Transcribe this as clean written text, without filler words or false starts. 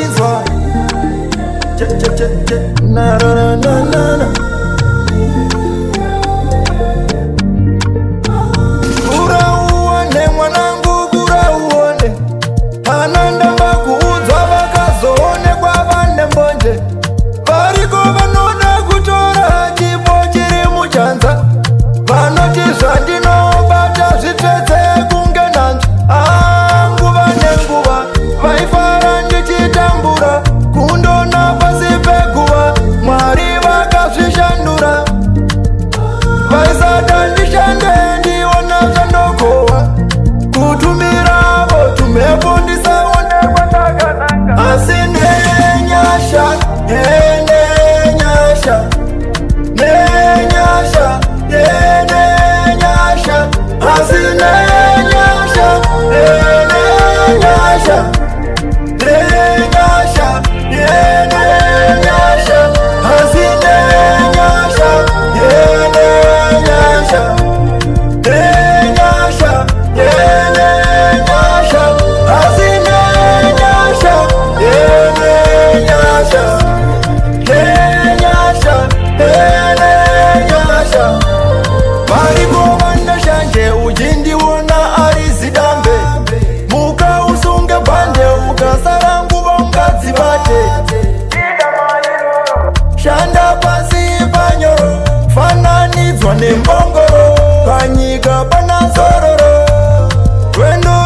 inzwa na na na na na. Urauone mwanangu, urauone ananda makuudzwa vakazoone kwa vane mbonje variko vanoda kutora chipo chiri muchanza vanoti zvandinobata zvitsvetse kunge nanzva. Nguva nenguva vaifara ndichitambura kundona pasi peguva Mwari vakazvishandura vaisada ndishande ndiona zvandokohwa kutumira votumepo ndisaonekwa ndakanaka. Asi nenyasha nenyasha nenyasha nenyasha asi nenyasha nenyasha nenyasha nenyasha asi nenyasha nenyasha nenyasha nenyasha asi nenyasha nenyasha nenyasha nenyasha. Varipo vandashanje uchindiona ari zidambe muka usunge bande ukasara nguva ungadzibate. Shanda pasi panyoro fananidzwa nembongoro panyika pana zororo wendo